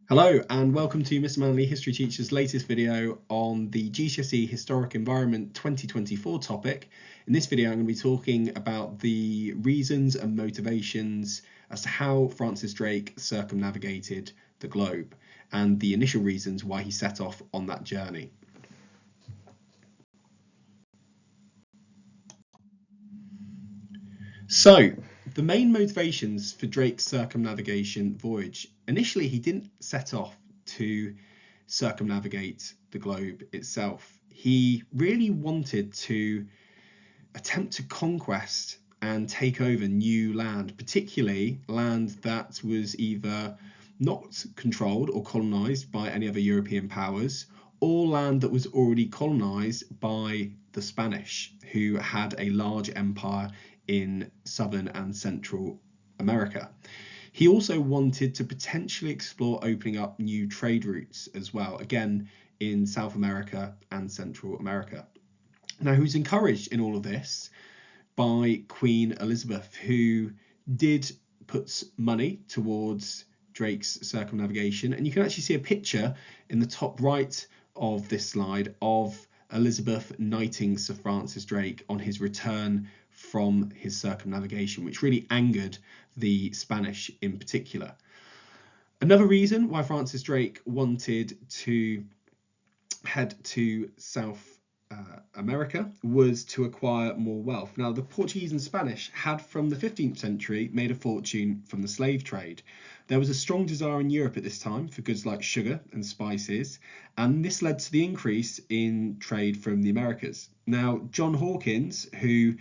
Hello and welcome to Mr. Manley History Teacher's latest video on the GCSE Historic Environment 2024 topic. In this video I'm going to be talking about the reasons and motivations as to how Francis Drake circumnavigated the globe and the initial reasons why he set off on that journey. So, the main motivations for Drake's circumnavigation voyage. Initially, he didn't set off to circumnavigate the globe itself. He really wanted to attempt to conquest and take over new land, particularly land that was either not controlled or colonized by any other European powers, or land that was already colonized by the Spanish, who had a large empire in southern and central America. He also wanted to potentially explore opening up new trade routes as well, again in South America and Central America. Now, he was encouraged in all of this by Queen Elizabeth, who did put money towards Drake's circumnavigation. And you can actually see a picture in the top right of this slide of Elizabeth knighting Sir Francis Drake on his return from his circumnavigation, which really angered the Spanish in particular. Another reason why Francis Drake wanted to head to South America was to acquire more wealth. Now, the Portuguese and Spanish had from the 15th century made a fortune from the slave trade. There was a strong desire in Europe at this time for goods like sugar and spices, and this led to the increase in trade from the Americas. Now, John Hawkins, who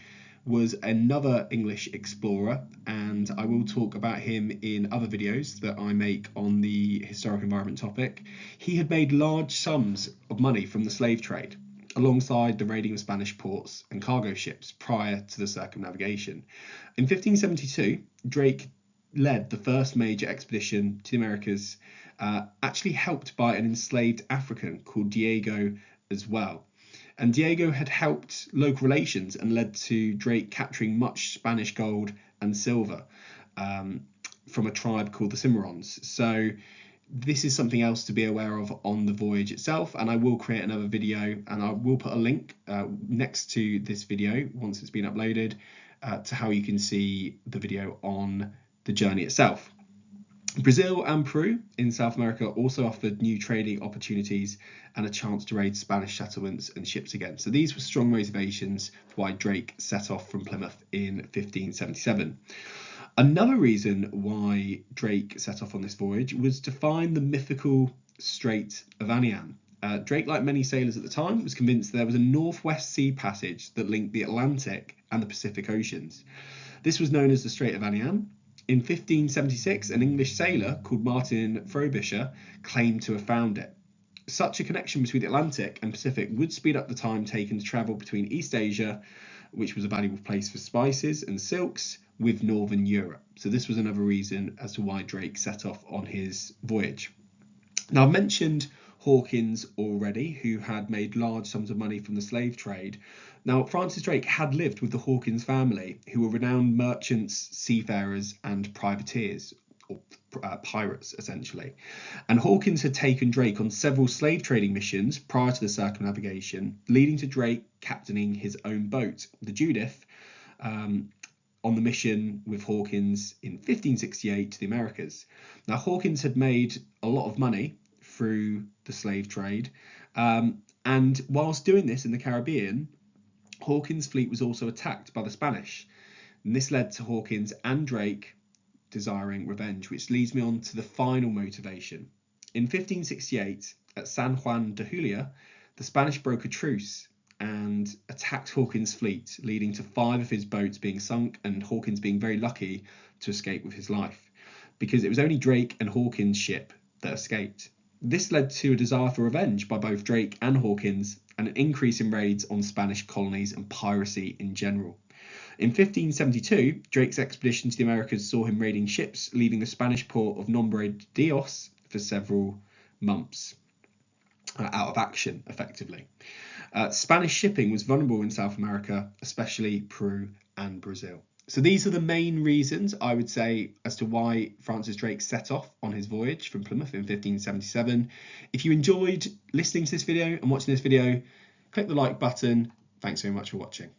was another English explorer, and I will talk about him in other videos that I make on the historic environment topic. He had made large sums of money from the slave trade, alongside the raiding of Spanish ports and cargo ships prior to the circumnavigation. In 1572, Drake led the first major expedition to the Americas, actually helped by an enslaved African called Diego as well. And Diego had helped local relations and led to Drake capturing much Spanish gold and silver from a tribe called the Cimarrons. So this is something else to be aware of on the voyage itself, and I will create another video, and I will put a link next to this video once it's been uploaded to how you can see the video on the journey itself. Brazil and Peru in South America also offered new trading opportunities and a chance to raid Spanish settlements and ships again. So these were strong motivations for why Drake set off from Plymouth in 1577. Another reason why Drake set off on this voyage was to find the mythical Strait of Anian. Drake, like many sailors at the time, was convinced there was a northwest sea passage that linked the Atlantic and the Pacific Oceans. This was known as the Strait of Anian. In 1576, an English sailor called Martin Frobisher claimed to have found it. Such a connection between the Atlantic and Pacific would speed up the time taken to travel between East Asia, which was a valuable place for spices and silks, with Northern Europe. So this was another reason as to why Drake set off on his voyage. Now, I've mentioned Hawkins already, who had made large sums of money from the slave trade. Now, Francis Drake had lived with the Hawkins family, who were renowned merchants, seafarers, and privateers, or pirates, essentially. And Hawkins had taken Drake on several slave trading missions prior to the circumnavigation, leading to Drake captaining his own boat, the Judith, on the mission with Hawkins in 1568 to the Americas. Now, Hawkins had made a lot of money through the slave trade, and whilst doing this in the Caribbean, Hawkins' fleet was also attacked by the Spanish, and this led to Hawkins and Drake desiring revenge, which leads me on to the final motivation. In 1568, at San Juan de Julia, the Spanish broke a truce and attacked Hawkins' fleet, leading to 5 of his boats being sunk and Hawkins being very lucky to escape with his life, because it was only Drake and Hawkins' ship that escaped. This led to a desire for revenge by both Drake and Hawkins, and an increase in raids on Spanish colonies and piracy in general. In 1572, Drake's expedition to the Americas saw him raiding ships, leaving the Spanish port of Nombre de Dios for several months out of action, effectively. Spanish shipping was vulnerable in South America, especially Peru and Brazil. So these are the main reasons, I would say, as to why Francis Drake set off on his voyage from Plymouth in 1577. If you enjoyed listening to this video and watching this video, click the like button. Thanks very much for watching.